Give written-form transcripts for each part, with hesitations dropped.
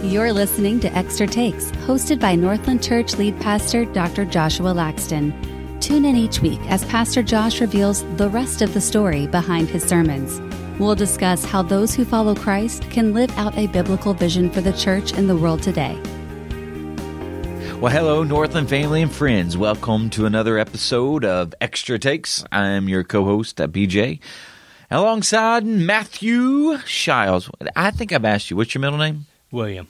You're listening to Extra Takes, hosted by Northland Church lead pastor Dr. Joshua Laxton. Tune in each week as Pastor Josh reveals the rest of the story behind his sermons. We'll discuss how those who follow Christ can live out a biblical vision for the church and the world today. Well, hello, Northland family and friends. Welcome to another episode of Extra Takes. I'm your co-host, BJ, alongside Matthew Shiles. I think I've asked you, what's your middle name? William.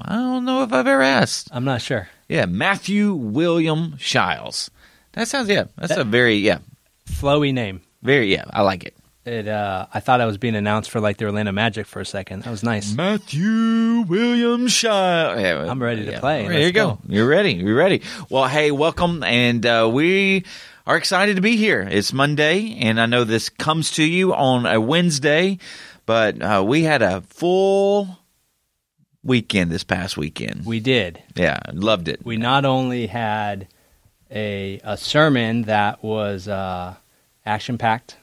I don't know if I've ever asked. I'm not sure. Yeah, Matthew William Shiles. That sounds, that's a very, flowy name. Very, I like it. I thought I was being announced for like the Orlando Magic for a second. That was nice. Matthew William Shiles. Yeah, I'm ready to play. There you go. You're ready. Well, hey, welcome, and we are excited to be here. It's Monday, and I know this comes to you on a Wednesday, but we had a full weekend this past weekend. We did. Yeah, loved it. We not only had a sermon that was action-packed.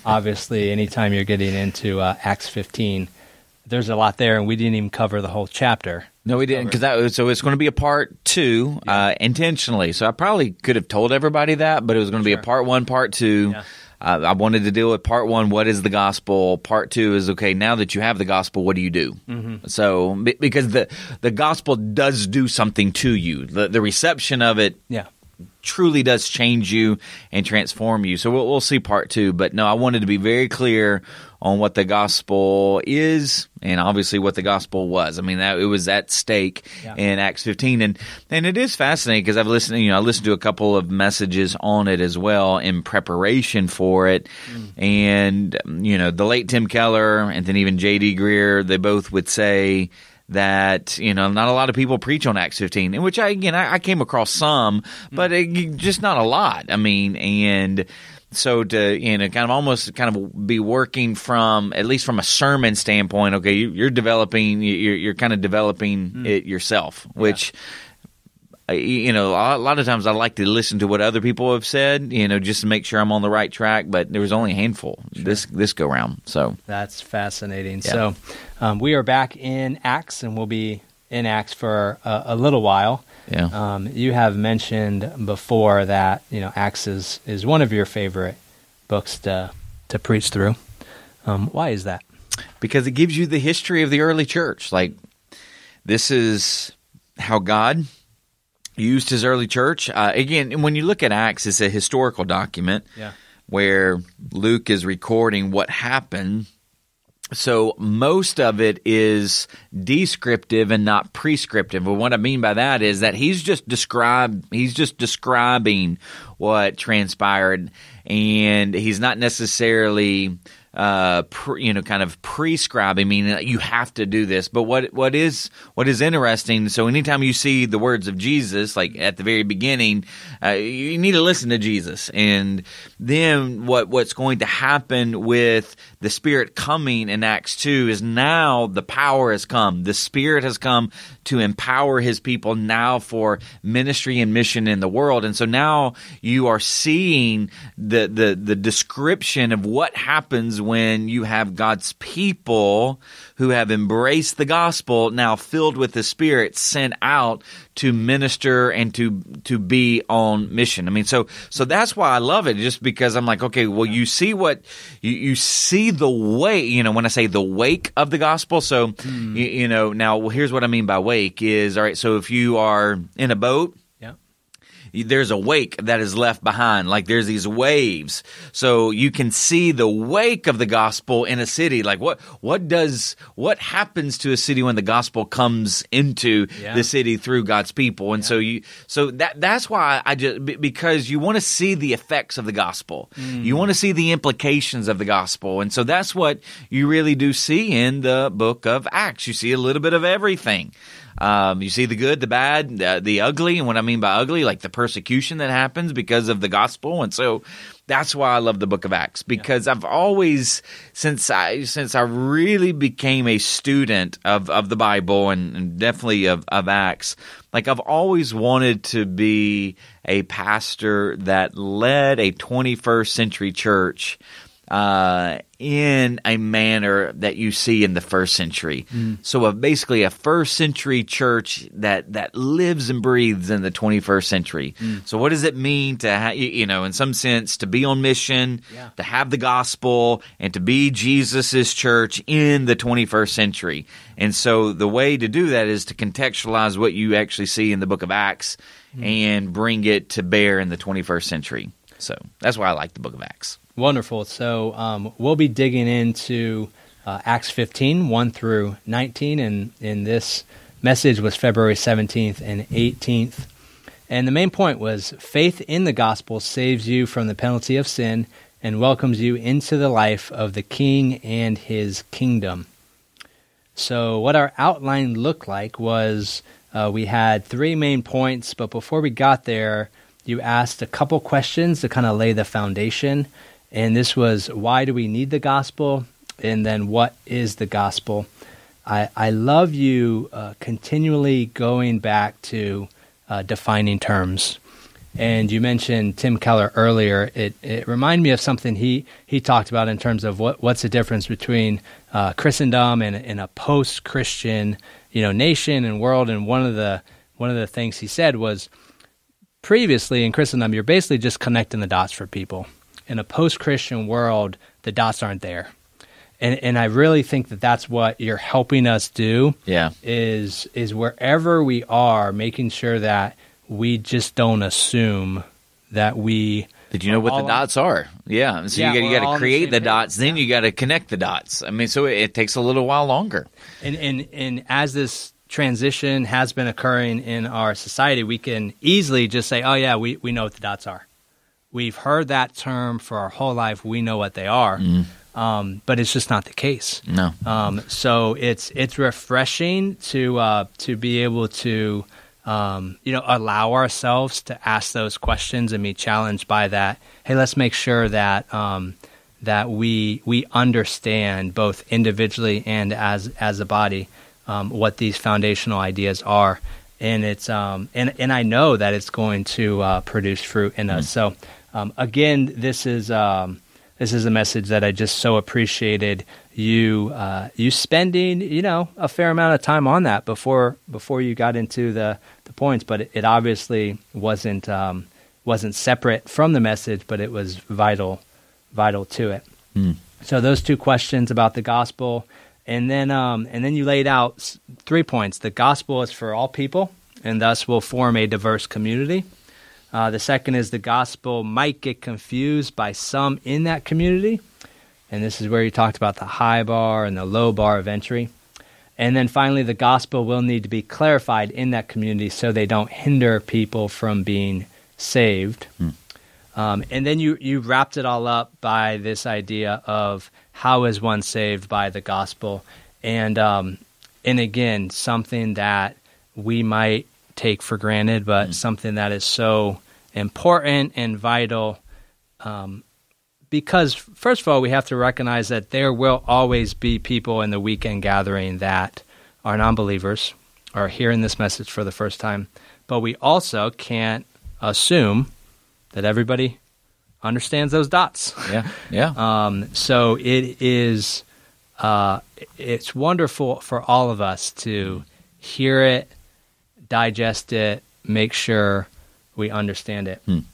Obviously, anytime you're getting into Acts 15, there's a lot there, and we didn't even cover the whole chapter. No, we didn't, so it's going to be a part 2 intentionally. So I probably could have told everybody that, but it was going to be a part 1, part 2. Yeah. I wanted to deal with part 1, what is the gospel? Part 2 is, okay, now that you have the gospel, what do you do? Mm-hmm. So, because the gospel does do something to you. The reception of it truly does change you and transform you. So we'll see part 2. But no, I wanted to be very clear on what the gospel is and obviously what the gospel was. I mean, it was at stake in Acts 15. And it is fascinating because I listened to a couple of messages on it as well in preparation for it. And, the late Tim Keller and then even J.D. Greer, they both would say that, not a lot of people preach on Acts 15, in which I came across some, but just not a lot. I mean, and so to, kind of be working from, at least from a sermon standpoint, okay, you're kind of developing it yourself, which, a lot of times I like to listen to what other people have said, just to make sure I'm on the right track, but there was only a handful this go round. So that's fascinating. Yeah. So we are back in Acts, and we'll be in Acts for a little while. Yeah. You have mentioned before that, Acts is one of your favorite books to preach through. Why is that? Because it gives you the history of the early church. Like, this is how God used his early church. Again, when you look at Acts, it's a historical document where Luke is recording what happened. So most of it is descriptive and not prescriptive. And what I mean by that is that he's just describing what transpired, and he's not necessarily kind of prescribing, meaning you have to do this. But what is interesting, so anytime you see the words of Jesus, like at the very beginning, you need to listen to Jesus. And then what's going to happen with the Spirit coming in Acts 2 is now the power has come. The Spirit has come to empower his people now for ministry and mission in the world. And so now you are seeing the description of what happens when you have God's people who have embraced the gospel, now filled with the Spirit, sent out to minister and to be on mission. I mean, so that's why I love it, just because I'm like, okay, well, you see what you see the way, when I say the wake of the gospel. So, now here's what I mean by wake is, all right, so if you are in a boat, there's a wake that is left behind. Like, there's these waves. So you can see the wake of the gospel in a city. Like, what happens to a city when the gospel comes into the city through God's people? And so that's why because you want to see the effects of the gospel. You want to see the implications of the gospel. And so that's what you really do see in the book of Acts. You see a little bit of everything. You see the good, the bad, the ugly, and what I mean by ugly, like the persecution that happens because of the gospel. And so that's why I love the book of Acts, because I've always, since I really became a student of the Bible and definitely of Acts, like I've always wanted to be a pastor that led a 21st century church in a manner that you see in the first century. So basically a first century church that lives and breathes in the 21st century. So what does it mean to, in some sense, to be on mission, to have the gospel, and to be Jesus's church in the 21st century? And so the way to do that is to contextualize what you actually see in the book of Acts and bring it to bear in the 21st century. So that's why I like the book of Acts. Wonderful. So we'll be digging into Acts 15, 1 through 19, and this message was February 17th and 18th. And the main point was faith in the gospel saves you from the penalty of sin and welcomes you into the life of the King and his kingdom. So what our outline looked like was we had 3 main points, but before we got there, you asked a couple questions to kind of lay the foundation. And this was, why do we need the gospel? And then, what is the gospel? I love you continually going back to defining terms. And you mentioned Tim Keller earlier. It reminded me of something he talked about in terms of what's the difference between Christendom and a post-Christian nation and world. And one of the things he said was, previously in Christendom, you're basically just connecting the dots for people. In a post-Christian world, the dots aren't there. And I really think that that's what you're helping us do. Yeah. Is wherever we are, making sure that we just don't assume that we... Did you know what the dots are? Yeah. So you got to create the dots, then you got to connect the dots. I mean, so it takes a little while longer. And as this transition has been occurring in our society, we can easily just say, oh yeah, we know what the dots are. We've heard that term for our whole life. We know what they are, but it's just not the case. No. So it's refreshing to be able to allow ourselves to ask those questions and be challenged by that. Hey, let's make sure that that we understand both individually and as a body what these foundational ideas are, and it's and I know that it's going to produce fruit in us. So. Again, this is a message that I just so appreciated you spending a fair amount of time on that before you got into the points, but it obviously wasn't separate from the message, but it was vital to it. So those 2 questions about the gospel, and then you laid out 3 points. The gospel is for all people, and thus will form a diverse community. The second is the gospel might get confused by some in that community. And this is where you talked about the high bar and the low bar of entry. And then finally, the gospel will need to be clarified in that community so they don't hinder people from being saved. And then you wrapped it all up by this idea of how is one saved by the gospel. And again, something that we might take for granted, but something that is so important and vital, because first of all, we have to recognize that there will always be people in the weekend gathering that are non-believers, are hearing this message for the first time, but we also can't assume that everybody understands those dots. So it is, it's wonderful for all of us to hear it, digest it, make sure we understand it. And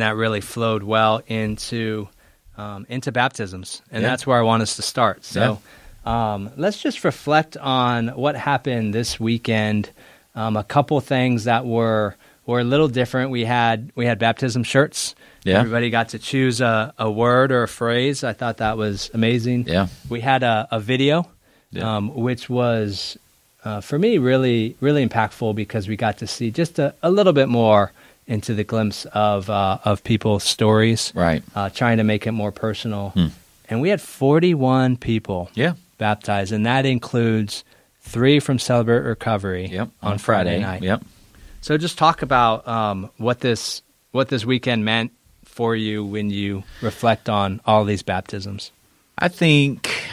that really flowed well into baptisms. And that's where I want us to start. So let's just reflect on what happened this weekend. A couple things that were a little different. We had baptism shirts. Yeah. Everybody got to choose a word or a phrase. I thought that was amazing. Yeah. We had a video, which was, for me, really, really impactful because we got to see just a little bit more into the glimpse of people's stories, right? Trying to make it more personal. And we had 41 people baptized, and that includes 3 from Celebrate Recovery on Friday night. So just talk about what this weekend meant for you when you reflect on all these baptisms. I think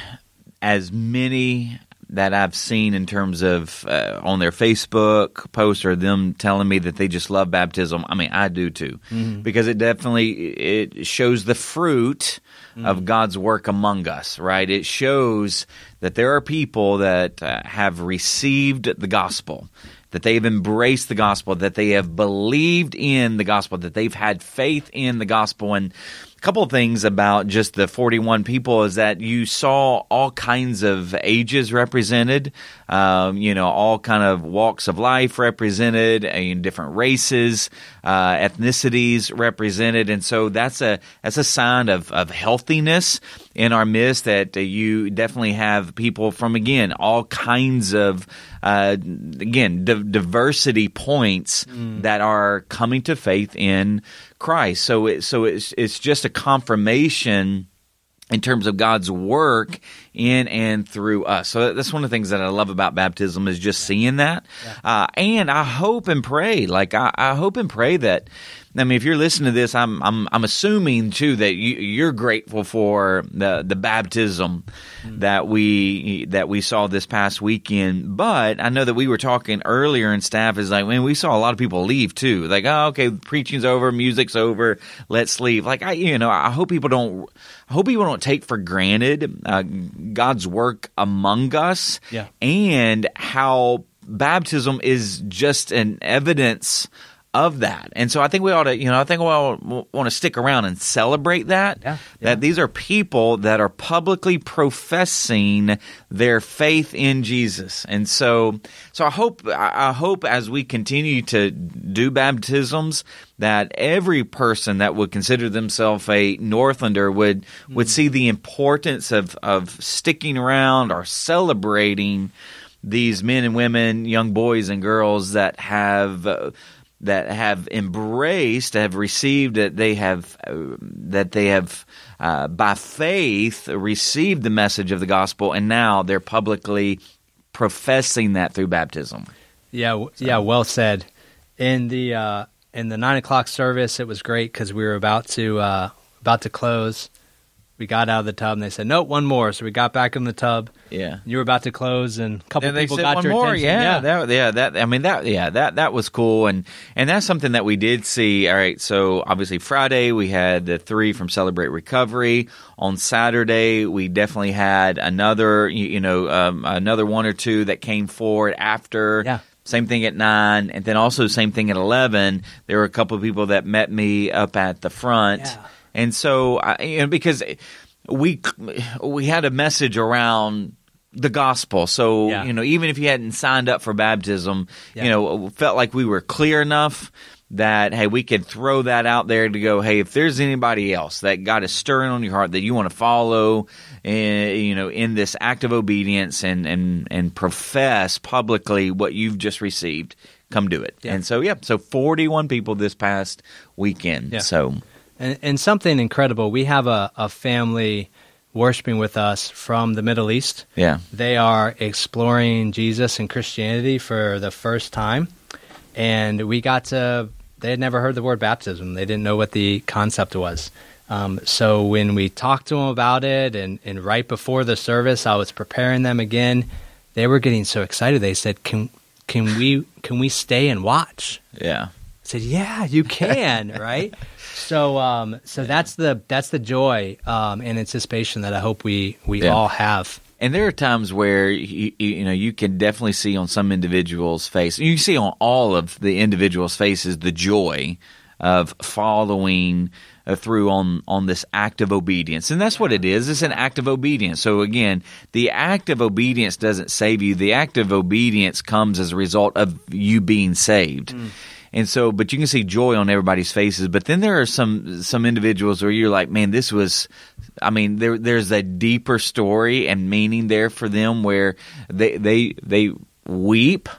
as many that I've seen in terms of on their Facebook posts or them telling me that they just love baptism. I mean, I do too, because it shows the fruit of God's work among us, right? It shows that there are people that have received the gospel, that they've embraced the gospel, that they have believed in the gospel, that they've had faith in the gospel. And a couple of things about just the 41 people is that you saw all kinds of ages represented, all kind of walks of life represented, and different races, ethnicities represented. And so that's a sign of healthiness in our midst, that you definitely have people from, again, all kinds of diversity points that are coming to faith in Christ. So it's just a confirmation in terms of God's work in and through us. So that's one of the things that I love about baptism, is just seeing that. Yeah. And I hope and pray, I hope and pray that, I mean, if you're listening to this, I'm assuming too that you're grateful for the baptism that we saw this past weekend. But I know that we were talking earlier, and staff is like, man, we saw a lot of people leave too. Like, oh, okay, preaching's over, music's over, let's leave. Like, I hope people don't take for granted God's work among us, and how baptism is just an evidence of that. And so I think we ought to, want to stick around and celebrate that, that these are people that are publicly professing their faith in Jesus. And so I hope as we continue to do baptisms, that every person that would consider themselves a Northlander would see the importance of sticking around or celebrating these men and women, young boys and girls that have embraced, have received, that they have by faith received the message of the gospel, and now they're publicly professing that through baptism. Well said. In the 9:00 service, it was great because we were about to close. We got out of the tub, and they said, "Nope, one more." So we got back in the tub. Yeah, you were about to close, and a couple people got your attention. That was cool, and that's something that we did see. All right, so obviously Friday we had the 3 from Celebrate Recovery. On Saturday we definitely had another, another 1 or 2 that came forward after. Yeah. Same thing at 9, and then also same thing at 11. There were a couple of people that met me up at the front. Yeah. And so, because we had a message around the gospel, so even if you hadn't signed up for baptism, felt like we were clear enough that, hey, we could throw that out there to go, hey, if there's anybody else that God is stirring on your heart that you want to follow, in this act of obedience and profess publicly what you've just received, come do it. Yeah. And so, so 41 people this past weekend. Yeah. So. And something incredible, we have a family worshiping with us from the Middle East. Yeah. They are exploring Jesus and Christianity for the first time. And they had never heard the word baptism. They didn't know what the concept was. So when we talked to them about it, and right before the service, I was preparing them again, they were getting so excited. They said, can we stay and watch? Yeah. I said, yeah, you can, right? So that's the joy and anticipation that I hope we all have. And there are times where you can definitely see on some individuals' face, you can see on all of the individuals' faces the joy of following through on this act of obedience. And that's what it is. It's an act of obedience. So again, the act of obedience doesn't save you. The act of obedience comes as a result of you being saved. And so, but you can see joy on everybody's faces. But then there are some individuals where you're like, man, there's a deeper story and meaning there for them, where they weep,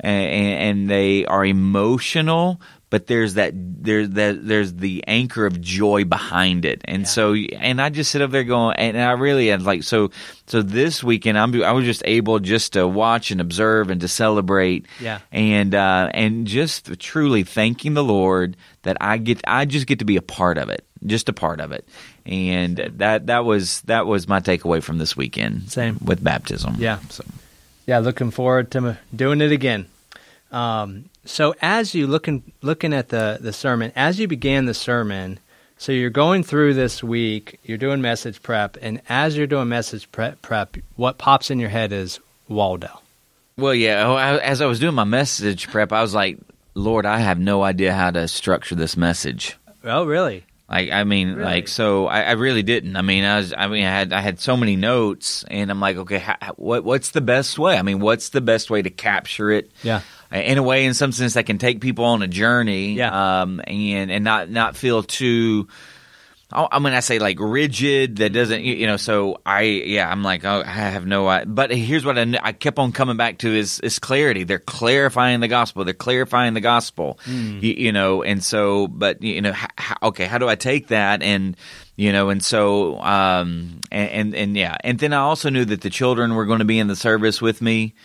and they are emotional. But there's the anchor of joy behind it, and so I just sit up there going, and I really am like, so this weekend I was just able just to watch and observe and to celebrate, and just truly thanking the Lord that I just get to be a part of it, just a part of it, and that was my takeaway from this weekend. Same with baptism. Yeah. Yeah, looking forward to doing it again. So as you looking at the sermon, as you began the sermon, so you're going through this week, you're doing message prep, and as you're doing message prep, what pops in your head is Waldo. Well, yeah, as I was doing my message prep, I was like, Lord, I have no idea how to structure this message. Oh, really? So I really didn't. I had so many notes, and I'm like, okay, what's the best way? I mean, what's the best way to capture it? Yeah. In a way, in some sense, that can take people on a journey, and not feel too. I'm going to say like rigid. That doesn't, So I'm like, oh, I have no idea. But here's what I kept on coming back to is clarity. They're clarifying the gospel. They're clarifying the gospel. And so, but how do I take that and and so and then I also knew that the children were going to be in the service with me.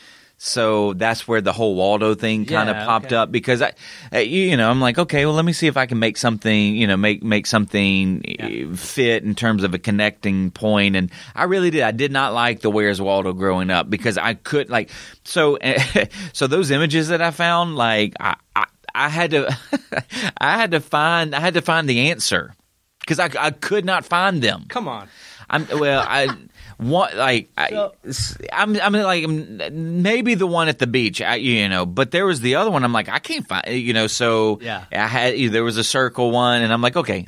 So that's where the whole Waldo thing kind of popped up because I'm like, okay, well, let me see if I can make something, make something fit in terms of a connecting point. And I really did. I did not like the Where's Waldo growing up because I could so those images that I found, like I had to, I had to find the answer because I could not find them. Come on. Maybe the one at the beach, but there was the other one. I'm like, I can't find, so I had, there was a circle one and I'm like, okay,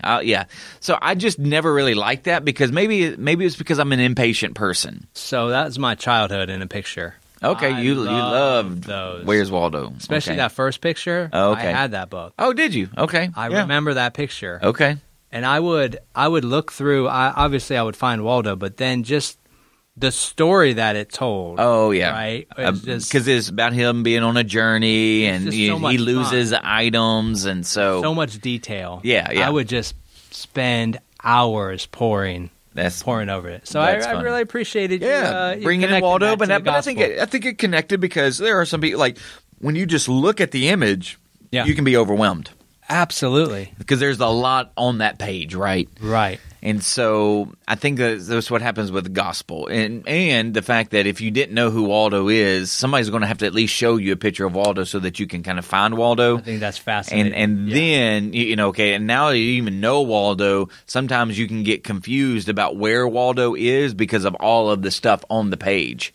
So I just never really liked that because maybe it's because I'm an impatient person. So that was my childhood in a picture. Okay, you loved those. Where's Waldo? Especially that first picture. Oh, okay. I had that book. Oh, did you? Okay. I remember that picture. Okay. And I would look through, obviously I would find Waldo, but then just the story that it told. Oh, yeah. Right? Because it's about him being on a journey and he loses items and so much detail. Yeah. I would just spend hours pouring over it. So I really appreciated you bringing in Waldo. But I think it connected because there are some people, like, when you just look at the image, you can be overwhelmed. Absolutely. Because there's a lot on that page, right? Right. And so I think that's what happens with the gospel. And the fact that if you didn't know who Waldo is, somebody's going to have to at least show you a picture of Waldo so that you can kind of find Waldo. I think that's fascinating. And then, and now that you even know Waldo, sometimes you can get confused about where Waldo is because of all of the stuff on the page.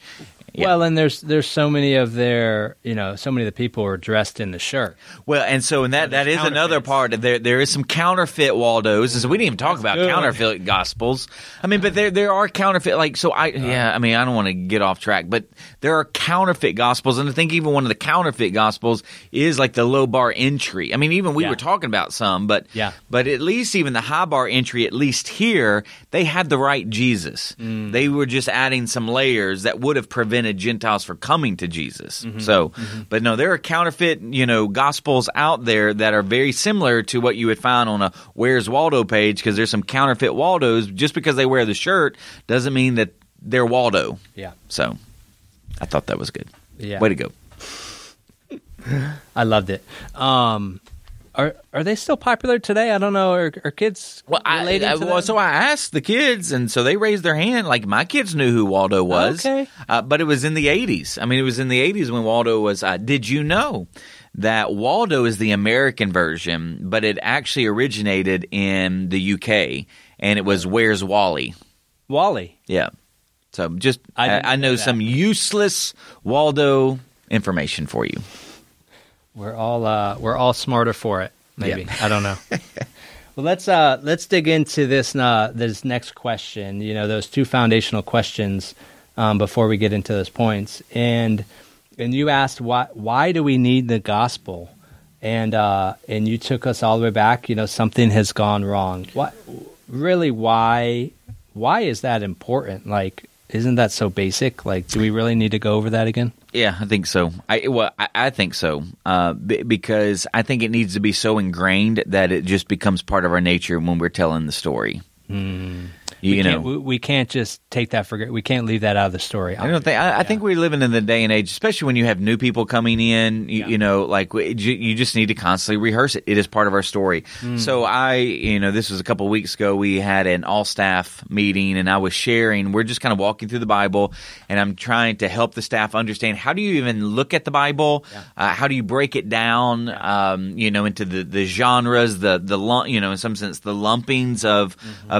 Yeah. Well, and there's so many of so many of the people are dressed in the shirt. Well, and that is another part. There is some counterfeit Waldos. And so we didn't even talk about counterfeit gospels. I mean, but there are counterfeit, I don't want to get off track, but there are counterfeit gospels. And I think even one of the counterfeit gospels is like the low bar entry. I mean, even we were talking about some, but at least even the high bar entry, at least here, they had the right Jesus. They were just adding some layers that would have prevented Gentiles from coming to Jesus. But no, there are counterfeit, gospels out there that are very similar to what you would find on a Where's Waldo page because there's some counterfeit Waldos. Just because they wear the shirt doesn't mean that they're Waldo. Yeah. So I thought that was good. Yeah. Way to go. I loved it. Are they still popular today? I don't know. Are kids relating to them? So I asked the kids, and so they raised their hand. Like, my kids knew who Waldo was. Okay. But it was in the 80s. I mean, it was in the 80s when Waldo was... did you know that Waldo is the American version, but it actually originated in the UK, and it was Where's Wally? Wally? Yeah. So just... I know some useless Waldo information for you. We're all smarter for it. Maybe. Yeah. I don't know. Well, let's dig into this next question. Those two foundational questions before we get into those points. And you asked why do we need the gospel? And you took us all the way back. Something has gone wrong. What really? Why is that important? Like, isn't that so basic? Like, do we really need to go over that again? Yeah, I think so. I think so because I think it needs to be so ingrained that it just becomes part of our nature when we're telling the story. We can't just take that for granted. We can't leave that out of the story. I think we're living in the day and age, especially when you have new people coming in. You just need to constantly rehearse it. It is part of our story. So this was a couple of weeks ago. We had an all staff meeting, and I was sharing. We're just kind of walking through the Bible, and I'm trying to help the staff understand how do you even look at the Bible, how do you break it down, into the genres, in some sense the lumpings of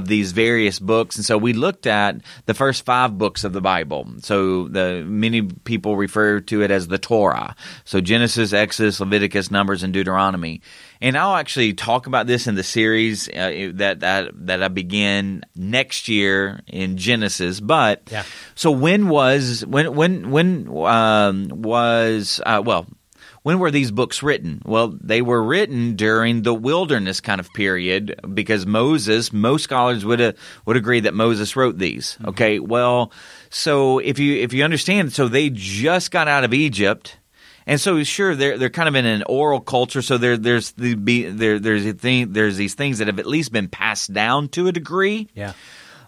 these various books. And so we looked at the first 5 books of the Bible. So many people refer to it as the Torah. So Genesis, Exodus, Leviticus, Numbers, and Deuteronomy. And I'll actually talk about this in the series that I begin next year in Genesis. But so when were these books written? Well, they were written during the wilderness kind of period because Moses, most scholars would agree that Moses wrote these. Okay, well, so if you understand, so they just got out of Egypt. And so, sure, they're kind of in an oral culture. So there's these things that have at least been passed down to a degree. Yeah.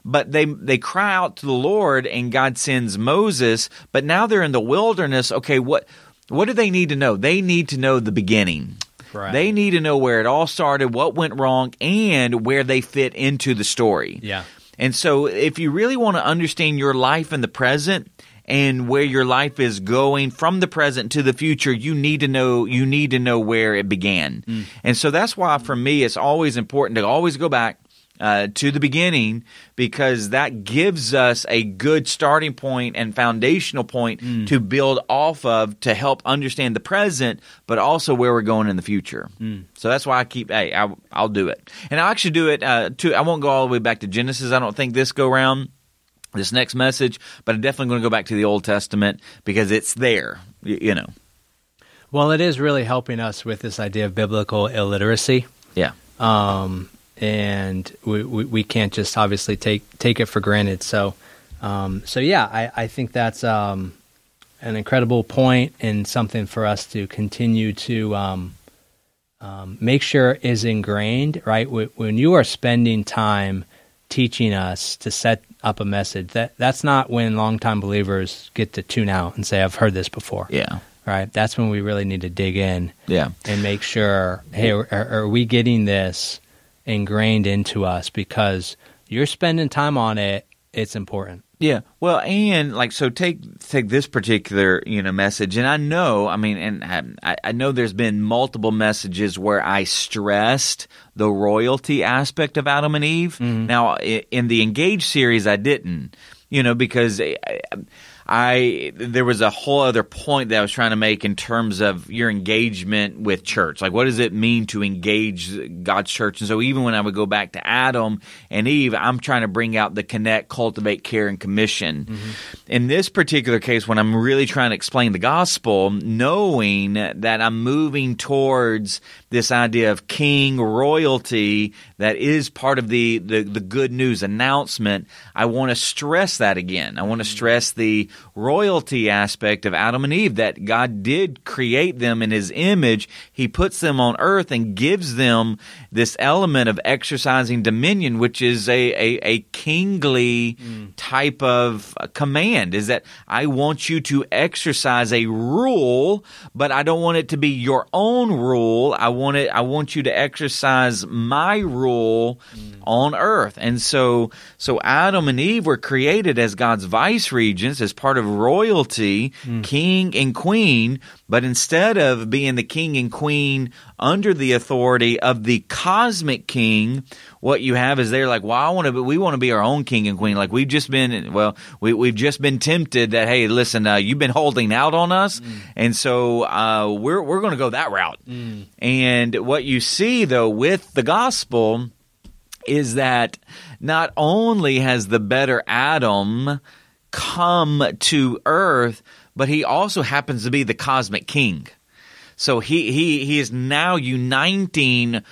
But they cry out to the Lord, and God sends Moses. But now they're in the wilderness. Okay, what do they need to know? They need to know the beginning. Right. They need to know where it all started, what went wrong, and where they fit into the story. Yeah. And so, if you really want to understand your life in the present and where your life is going from the present to the future, you need to know where it began. And so that's why for me it's always important to always go back to the beginning, because that gives us a good starting point and foundational point to build off of to help understand the present, but also where we're going in the future. So that's why I'll do it. And I'll actually do it I won't go all the way back to Genesis, I don't think this go round. This next message, but I'm definitely going to go back to the Old Testament because it's there, Well, it is really helping us with this idea of biblical illiteracy. Yeah. And we can't just obviously take it for granted. So I think that's an incredible point and something for us to continue to make sure is ingrained, right? When you are spending time teaching us to set up a message, that's not when longtime believers get to tune out and say, I've heard this before. Yeah. Right? That's when we really need to dig in and make sure, hey, are we getting this ingrained into us? Because you're spending time on it, it's important. Yeah. Well, and so take this particular, message. And I know, I know there's been multiple messages where I stressed the royalty aspect of Adam and Eve. Now, in the Engage series, I didn't, because there was a whole other point that I was trying to make in terms of your engagement with church. Like, what does it mean to engage God's church? And so even when I would go back to Adam and Eve, I'm trying to bring out the connect, cultivate, care, and commission. In this particular case, when I'm really trying to explain the gospel, knowing that I'm moving towards this idea of king royalty that is part of the good news announcement, I want to stress that again. I want to stress the royalty aspect of Adam and Eve, that God did create them in His image. He puts them on earth and gives them this element of exercising dominion, which is a kingly type of command, is that I want you to exercise a rule, but I don't want it to be your own rule. I want you to exercise my rule on earth. And so Adam and Eve were created as God's vice regents, as part of royalty, king and queen, but instead of being the king and queen under the authority of the cosmic king, what you have is they're like, well, we want to be our own king and queen. Like we've just been tempted that, hey, listen, you've been holding out on us, and so we're going to go that route. And what you see though with the gospel is that not only has the better Adam come to earth, but he also happens to be the cosmic king. So he is now uniting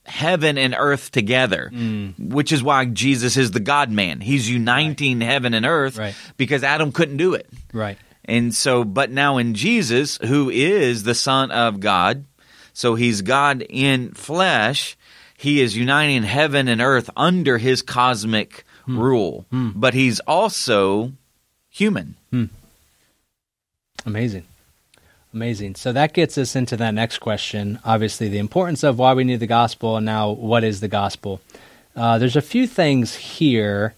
heaven and earth together, which is why Jesus is the God-man. He's uniting heaven and earth because Adam couldn't do it. Right. And so, but now in Jesus, who is the Son of God, so he's God in flesh, he is uniting heaven and earth under his cosmic rule, but he's also human. Amazing. So that gets us into that next question. Obviously, the importance of why we need the gospel, and now what is the gospel? There's a few things here.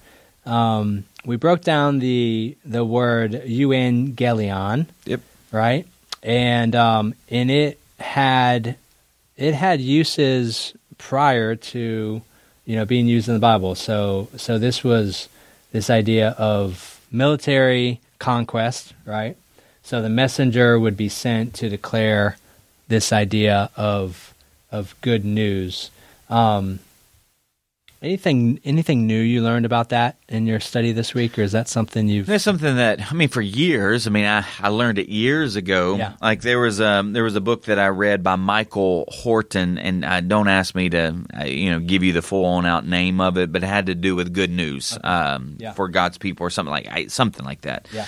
We broke down the word euangelion. Yep. Right, and it had uses prior to being used in the Bible. So this was this idea of military conquest, right? So the messenger would be sent to declare this idea of good news. Anything new you learned about that in your study this week, or is that something you've? That's something that for years. I learned it years ago. Yeah. Like there was a book that I read by Michael Horton, and don't ask me to give you the full on out name of it, but it had to do with good news for God's people or something like that. Yeah.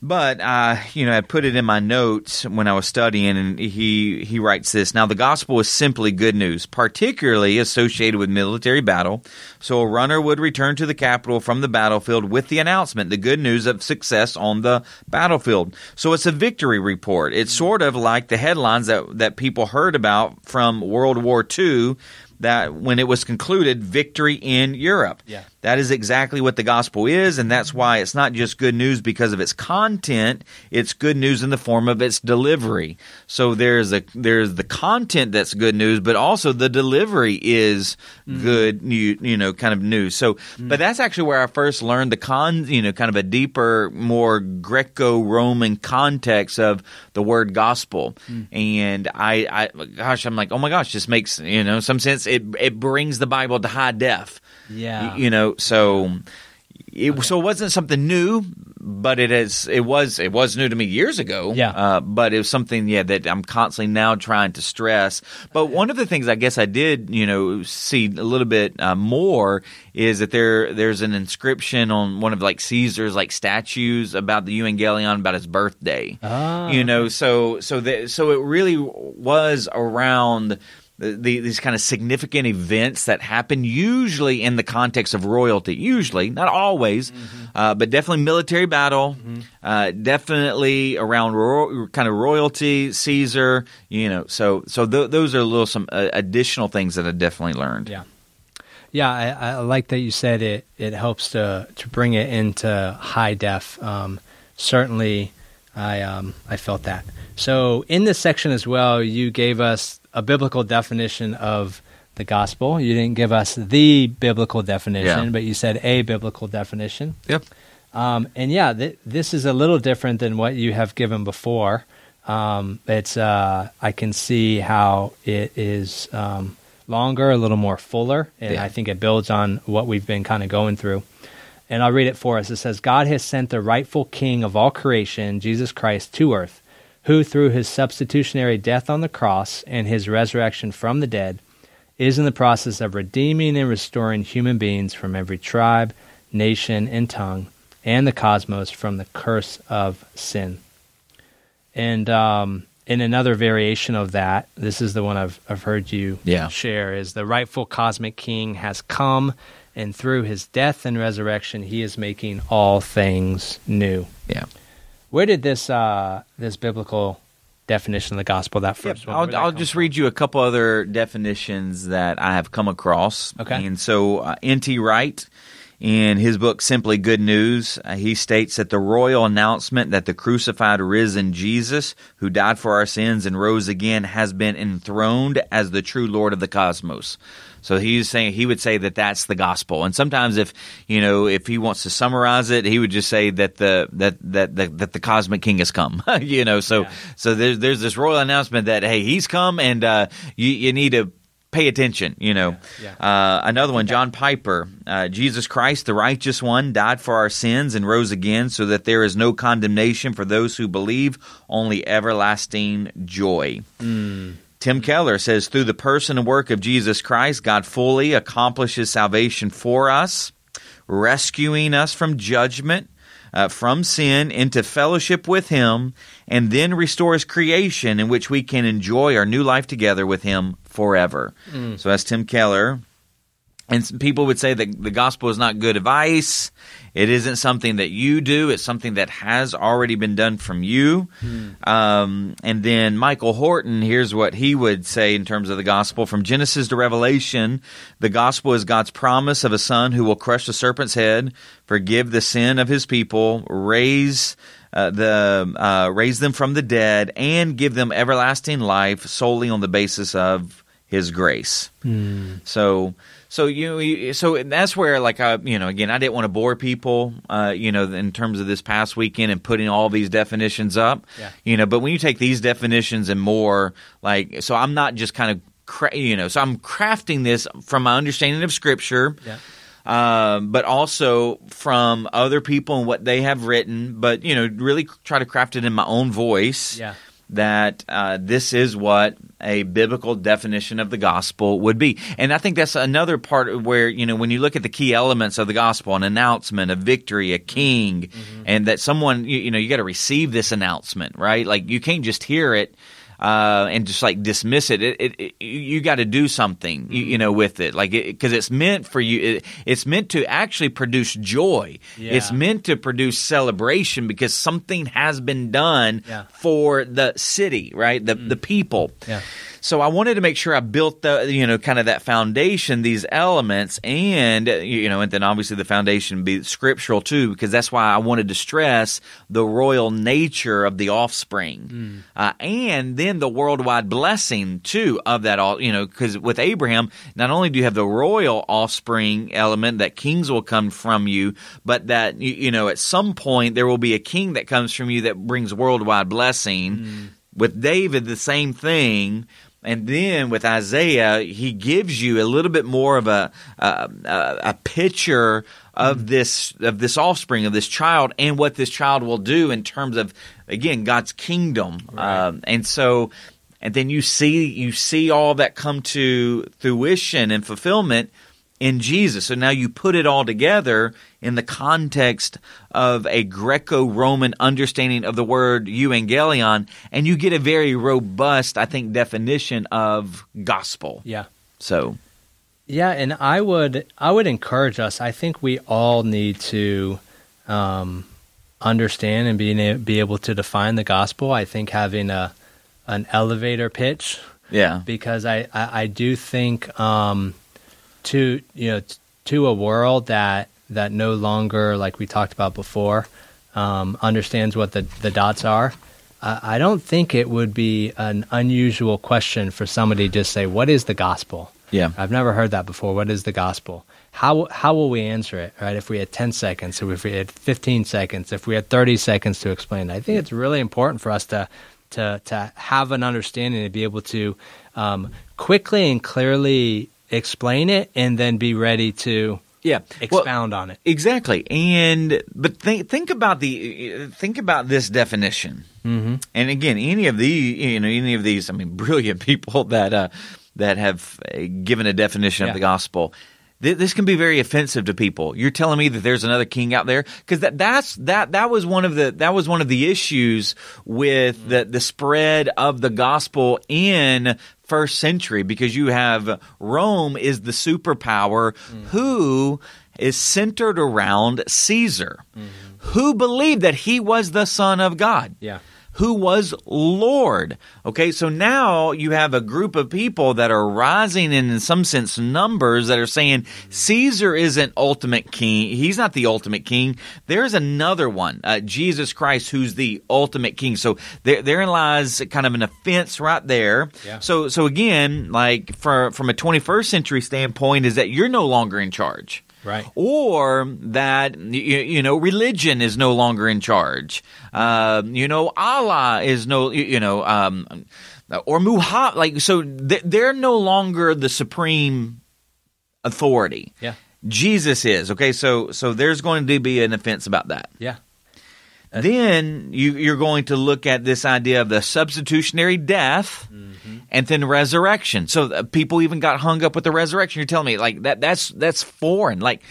But, I put it in my notes when I was studying, and he writes this. Now, the gospel is simply good news, particularly associated with military battle. So a runner would return to the capital from the battlefield with the announcement, the good news of success on the battlefield. So it's a victory report. It's sort of like the headlines that people heard about from World War II, that when it was concluded, victory in Europe. Yeah. That is exactly what the gospel is, and that's why it's not just good news because of its content. It's good news in the form of its delivery. So there's the content that's good news, but also the delivery is good, kind of news. So, but that's actually where I first learned the kind of a deeper, more Greco-Roman context of the word gospel. And I'm like, oh my gosh, this makes some sense. It brings the Bible to high def. Yeah. So it wasn't something new, but it was new to me years ago. Yeah. But it was something that I'm constantly now trying to stress. But one of the things I guess I did see a little bit more is that there's an inscription on one of Caesar's statues about the Evangelion, about his birthday. So it really was around these kind of significant events that happen, usually in the context of royalty. Usually, not always, but definitely military battle. Definitely around kind of royalty, Caesar. So those are some additional things that I definitely learned. Yeah. Yeah, I like that you said it helps to bring it into high def. Certainly, I felt that. So in this section as well, you gave us a biblical definition of the gospel. You didn't give us the biblical definition, but you said a biblical definition. Yep. This is a little different than what you have given before. I can see how it is longer, a little more fuller, and I think it builds on what we've been kind of going through. And I'll read it for us. It says, God has sent the rightful King of all creation, Jesus Christ, to earth, who through his substitutionary death on the cross and his resurrection from the dead is in the process of redeeming and restoring human beings from every tribe, nation, and tongue, and the cosmos from the curse of sin. And in another variation of that, this is the one I've heard you share, is the rightful cosmic King has come, and through his death and resurrection, he is making all things new. Yeah. Where did this biblical definition of the gospel, that first one? I'll just read you a couple other definitions that I have come across. Okay. And so N.T. Wright, in his book Simply Good News, he states that the royal announcement that the crucified risen Jesus, who died for our sins and rose again, has been enthroned as the true Lord of the cosmos. So he would say that that's the gospel. And sometimes if he wants to summarize it, he would just say that the cosmic King has come. So there's this royal announcement that, hey, he's come, and you need to pay attention. Another one, John Piper, Jesus Christ, the righteous one, died for our sins and rose again, so that there is no condemnation for those who believe, only everlasting joy. Tim Keller says, through the person and work of Jesus Christ, God fully accomplishes salvation for us, rescuing us from judgment, from sin, into fellowship with Him, and then restores creation in which we can enjoy our new life together with Him forever. So that's Tim Keller. And people would say that the gospel is not good advice. It isn't something that you do. It's something that has already been done from you. And then Michael Horton, here's what he would say in terms of the gospel. From Genesis to Revelation, the gospel is God's promise of a son who will crush the serpent's head, forgive the sin of his people, raise them from the dead, and give them everlasting life solely on the basis of his grace. So that's where, again, I didn't want to bore people, in terms of this past weekend and putting all these definitions up, but when you take these definitions and more, so I'm not just kind of, so I'm crafting this from my understanding of Scripture, but also from other people and what they have written, but, really try to craft it in my own voice. That this is what a biblical definition of the gospel would be. And I think that's another part where, when you look at the key elements of the gospel, an announcement, a victory, a king, and that someone, you got to receive this announcement, right? Like, you can't just hear it and just dismiss it. You got to do something, with it, because it's meant for you. It's meant to actually produce joy. It's meant to produce celebration because something has been done for the city, right? The people. So I wanted to make sure I built the, kind of that foundation, these elements, and, and then obviously the foundation be scriptural too, because that's why I wanted to stress the royal nature of the offspring. And then the worldwide blessing too of that all, because with Abraham, not only do you have the royal offspring element that kings will come from you, but that, at some point there will be a king that comes from you that brings worldwide blessing. With David, the same thing. And then with Isaiah, he gives you a little bit more of a picture of this offspring, of this child, and what this child will do in terms of, again, God's kingdom. Right. And then you see all that come to fruition and fulfillment in Jesus. So now you put it all together in the context of a Greco-Roman understanding of the word euangelion, and you get a very robust, I think, definition of gospel. So, and I would encourage us. I think we all need to understand and be able to define the gospel. I think having an elevator pitch, because I do think. To a world that no longer, like we talked about before, understands what the dots are. I don't think it would be an unusual question for somebody to just say, "What is the gospel?" I've never heard that before. What is the gospel? How will we answer it? Right? If we had 10 seconds, or if we had 15 seconds, if we had 30 seconds to explain it, I think it's really important for us to have an understanding, to be able to quickly and clearly explain it, and then be ready to expound on it. Exactly. But think about this definition. And again, any of these, brilliant people that have given a definition of the gospel. This can be very offensive to people. You're telling me that there's another king out there, because that was one of the issues with the spread of the gospel in first century, because you have Rome is the superpower who is centered around Caesar, who believed that he was the Son of God. Who was Lord. Okay, so now you have a group of people that are rising in some sense numbers that are saying Caesar isn't ultimate king. He's not the ultimate king. There's another one, Jesus Christ, who's the ultimate king. So therein lies kind of an offense right there. So again, like from a 21st century standpoint, is that you're no longer in charge. Right. Or that, religion is no longer in charge. Allah is or Muhammad. So they're no longer the supreme authority. Jesus is. Okay, so there's going to be an offense about that. Then you're going to look at this idea of the substitutionary death and then resurrection. So people even got hung up with the resurrection. You're telling me that's foreign. Like,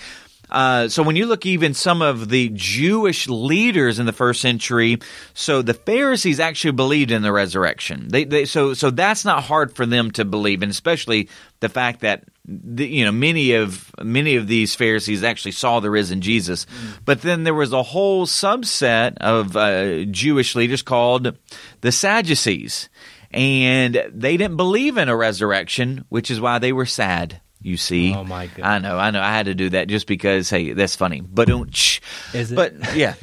So when you look even some of the Jewish leaders in the first century, so the Pharisees actually believed in the resurrection. So that's not hard for them to believe, and especially the fact that many of these Pharisees actually saw the risen Jesus. But then there was a whole subset of Jewish leaders called the Sadducees, and they didn't believe in a resurrection, which is why they were sad. You see, oh my goodness. I know. I had to do that just because, hey, that's funny. But is it? But yeah.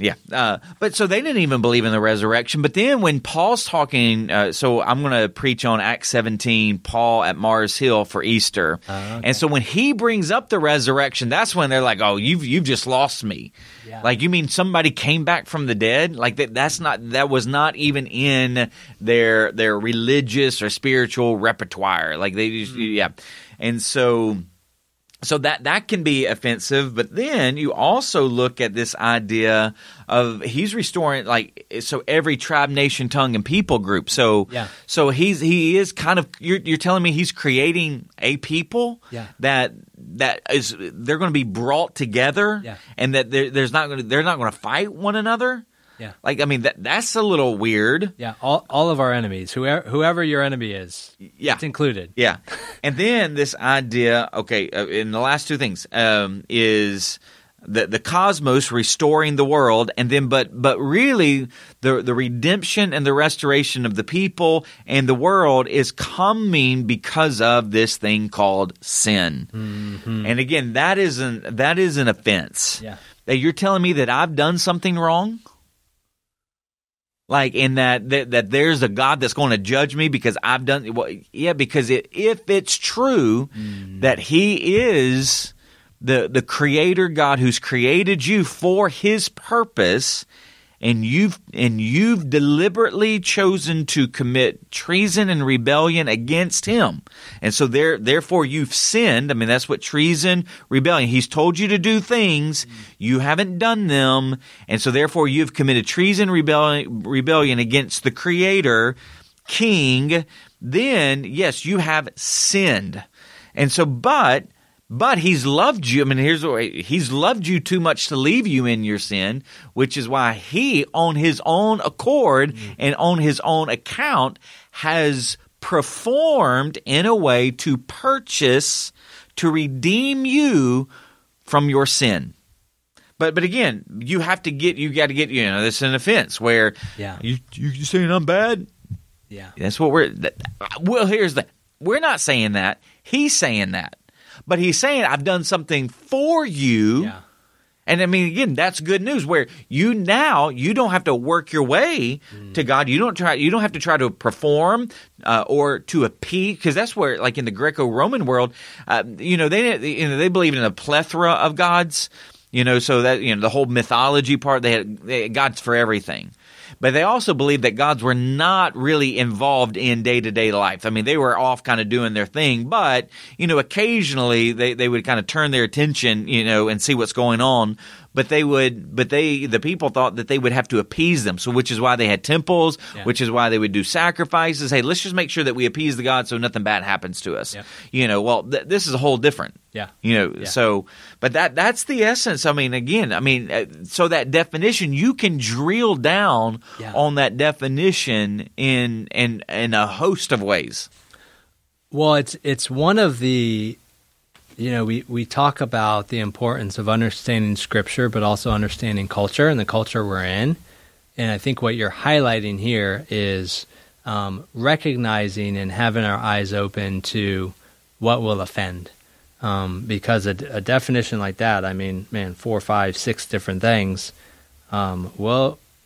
But so they didn't even believe in the resurrection. But then when Paul's talking, so I'm going to preach on Acts 17, Paul at Mars Hill for Easter, okay. And so when he brings up the resurrection, that's when they're like, "Oh, you've just lost me." Yeah. Like, you mean somebody came back from the dead? Like that was not even in their religious or spiritual repertoire. Like they just yeah. And so that can be offensive, but then you also look at this idea of he's restoring, like, so every tribe, nation, tongue, and people group. So yeah. So he is kind of, you're telling me he's creating a people that is, they're going to be brought together, and that they're not going to fight one another. Yeah, like, I mean, that's a little weird. Yeah, all of our enemies, whoever your enemy is, it's included. Yeah, and then this idea, okay, in the last two things, is the cosmos restoring the world, and then but really the redemption and the restoration of the people and the world is coming because of this thing called sin. Mm-hmm. And again, that is an offense. Yeah, that you're telling me that I've done something wrong. Like, in that there's a God that's going to judge me because I've done, well, yeah, because if it's true that He is the Creator God who's created you for His purpose, and you've deliberately chosen to commit treason and rebellion against Him, and so therefore you've sinned. I mean, that's what treason, rebellion. He's told you to do things, you haven't done them, and so therefore you've committed treason, rebellion against the Creator, King. Then yes, you have sinned, and so but He's loved you. I mean, here's the way. He's loved you too much to leave you in your sin, which is why He, on His own accord and on His own account, has performed in a way to redeem you from your sin. But again, you got to get, this is an offense where you saying I'm bad? Yeah. That's what we're not saying that. He's saying that. But He's saying, I've done something for you. Yeah. And I mean, again, that's good news, where you don't have to work your way to God. You don't have to try to perform or to appease, because that's where, like in the Greco-Roman world, they believe in a plethora of gods. So that, the whole mythology part, they had gods for everything. But they also believed that gods were not really involved in day-to-day life. I mean, they were off kind of doing their thing, but, occasionally they would kind of turn their attention, and see what's going on. But the people thought that they would have to appease them. So, which is why they had temples, which is why they would do sacrifices. Hey, let's just make sure that we appease the gods so nothing bad happens to us. This is a whole different. So, but that's the essence. I mean, so that definition, you can drill down on that definition in a host of ways. Well, it's one of the, we talk about the importance of understanding Scripture, but also understanding culture and the culture we're in. And I think what you're highlighting here is recognizing and having our eyes open to what will offend. Because a definition like that, 4, 5, 6 different things,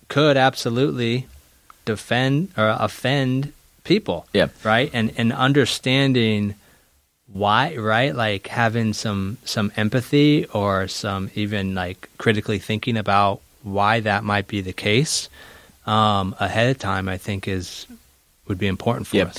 could absolutely defend or offend people. Yeah. Right. And understanding why, right? Like having some empathy or some even like critically thinking about why that might be the case ahead of time, I think would be important for us.